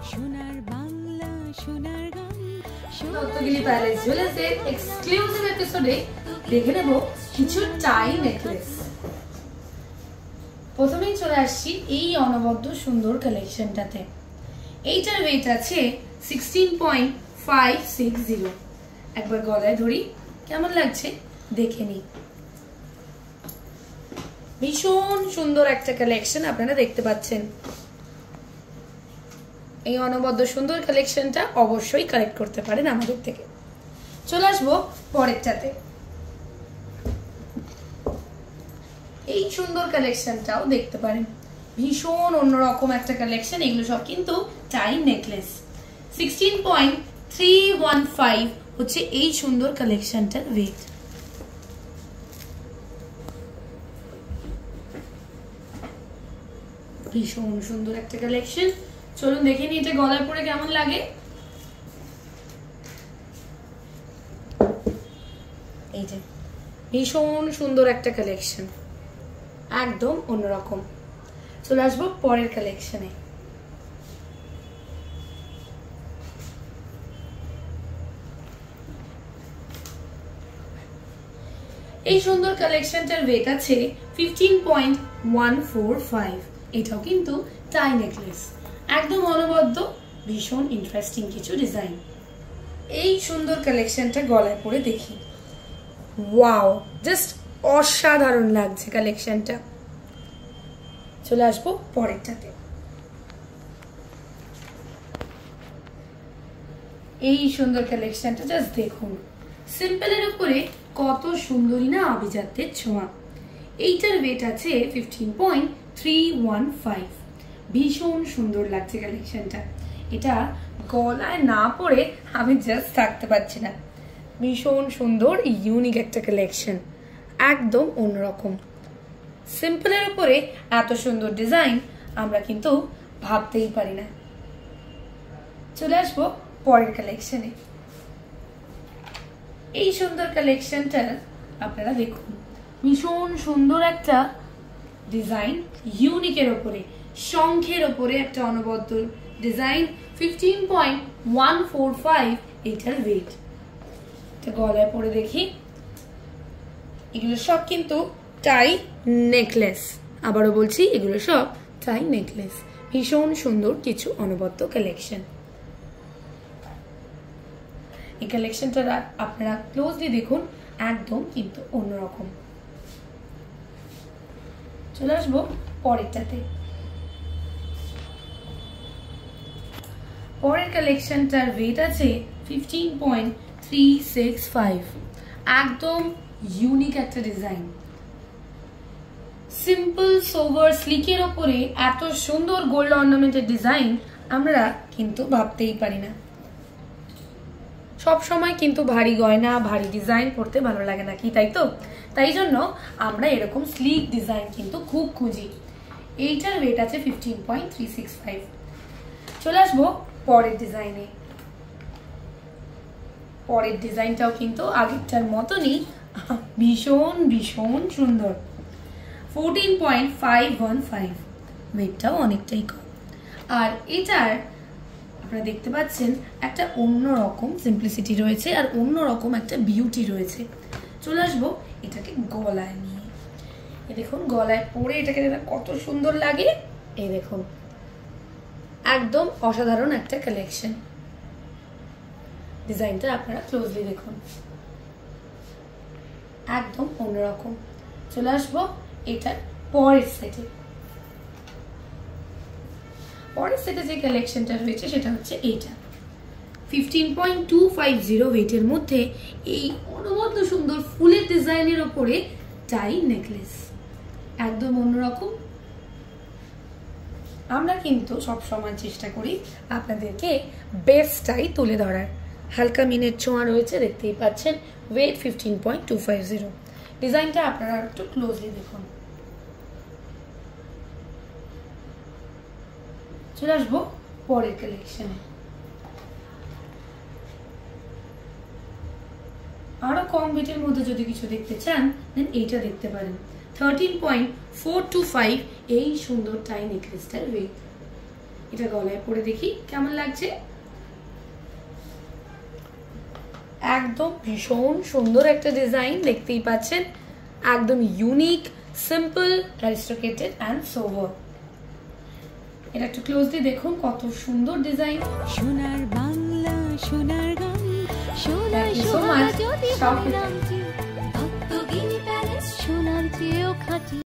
সোনার বাংলা সোনার গান রত্নগিরি প্যালেস জুয়েলার্সের এক্সক্লুসিভ এপিসোডে দেখে নেব কিছু টাই নেকলেস। প্রথমেই চলে আসছি এই অনবদ্য সুন্দর কালেকশনটাতে। এইটার ওয়েট আছে 16.560। একবার গলায় ধরি, কেমন লাগছে দেখে নিই। ভীষণ সুন্দর একটা কালেকশন আপনারা দেখতে পাচ্ছেন। এই অনবদ্য সুন্দর কালেকশনটা অবশ্যই কালেক্ট করতে পারেন আমাদের থেকে। চলে আসবো পরেরটাতে। এই সুন্দর কালেকশনটাও দেখতে পারেন, ভীষণ অন্যরকম একটা কালেকশন। এগুলো সব কিন্তু টাই নেকলেস। 16.315 হচ্ছে এই সুন্দর কালেকশনটার ওয়েট। ভীষণ সুন্দর একটা কালেকশন। চলুন দেখে নিই এটা গলায় পরে কেমন লাগে। এই যে ভীষণ সুন্দর একটা কালেকশন, একদম অন্যরকম। চলে আসবো পরের কালেকশনে। এই সুন্দর কালেকশনটার ওয়েট আছে 15.145। এটাও কিন্তু টাই নেকলেস, একদম অনবদ্য, ভীষণ ইন্টারেস্টিং কিছু ডিজাইন। এই সুন্দর কালেকশনটা গলায় পরে দেখি, ওয়াও, জাস্ট অসাধারণ লাগছে কালেকশনটা। চলে আসবো পরেরটাতে। এই সুন্দর কালেকশনটা জাস্ট দেখুন, সিম্পলের উপরে কত সুন্দরী না আভিজাত্যের ছোঁয়া। এইটার ওয়েট আছে 15.315। ভীষণ সুন্দর লাগছে কালেকশনটা। এটা গলায় না পরে আমি জাস্ট থাকতে পারছি না। ভীষণ সুন্দর ইউনিক একটা কালেকশন, একদম অন্যরকম। সিম্পলের উপরে এত সুন্দর ডিজাইন আমরা কিন্তু ভাবতেই পারি না। চলে আসবো পরের কালেকশনে। এই সুন্দর কালেকশনটা আপনারা দেখুন, ভীষণ সুন্দর একটা ডিজাইন, ইউনিকের উপরে, শঙ্খের উপরে একটা অনবদ্য ডিজাইন। 15.145 এটার ওয়েট। গলায় পরে দেখি, এগুলো সব কিন্তু টাই নেকলেস। আবারও বলছি, এগুলো সব টাই নেকলেস। ভীষণ সুন্দর কিছু অনবদ্য কালেকশন। এই কালেকশনটা আপনারা ক্লোজলি দেখুন, একদম কিন্তু অন্যরকম। চলে আসবো পরেরটাতে। পরের কালেকশনটার ওয়েট আছে 15.365। একদম ইউনিক একটা ডিজাইন। সিম্পল সোভার স্লিকের ওপরে এত সুন্দর গোল্ড অর্নামেন্টের ডিজাইন আমরা কিন্তু ভাবতেই পারি না। সব সময় কিন্তু ভারী গয়না, ভারী ডিজাইন পড়তে ভালো লাগে না কি, তাই তো? তাই জন্য আমরা এরকম স্লিক ডিজাইন কিন্তু খুব খুঁজি। এইটার ওয়েট আছে 15.365। চলে আসবো পরের ডিজাইনে। পরের ডিজাইনটাও কিন্তু আগেরটার মতনই ভীষণ ভীষণ সুন্দর। 14.515। ওয়েটটাও অনেকটাই কম। আর এটার আপনারা দেখতে পাচ্ছেন একটা অন্যরকম সিম্পলিসিটি রয়েছে আর অন্যরকম একটা বিউটি রয়েছে। চলে আসবো এটাকে গলায় নিয়ে। এই দেখুন গলায় পরে এটাকে কত সুন্দর লাগে। এই দেখুন, একদম অসাধারণ একটা কালেকশন। ডিজাইনটা আপনারা ক্লোজলি দেখুন, একদম অন্যরকম। চলে আসবো এটার পরের সেটে। পরের সেটে যে কালেকশনটা রয়েছে সেটা হচ্ছে এইটা। 15.250 ওয়েটের মধ্যে এই অনবদ্য সুন্দর ফুলের ডিজাইনের ওপরে টাই নেকলেস, একদম অন্যরকম। আমরা কিন্তু সবসময় চেষ্টা করি আপনাদেরকে বেস্টটাই তুলে ধরার। হালকা মিনের ছোঁয়া রয়েছে, দেখতেই পাচ্ছেন। ওয়েট 15.250। ডিজাইনটা আপনারা একটু ক্লোজলি দেখুন। চলে আসবো পরের কালেকশনে। আরো কম ওয়েটের মধ্যে যদি কিছু দেখতে চান দেন এইটা দেখতে পারেন। 13.425 এই সুন্দর টাই নেকলেসটার ওয়েট। এটা গলায় পরে দেখি কেমন লাগছে। একদম ভীষণ সুন্দর একটা ডিজাইন, দেখতেই পাচ্ছেন, একদম ইউনিক, সিম্পল, অ্যারিস্টোক্রেটেড অ্যান্ড সোভার। এটা একটু ক্লোজলি দেখুন, কত সুন্দর ডিজাইন। সোনার বাংলা সোনার গান, সোনার Thank you so সোহাগা much. যদি Stop হয় it. নামটি, ভক্তগিরি প্যালেস সোনার চেয়েও খাঁটি।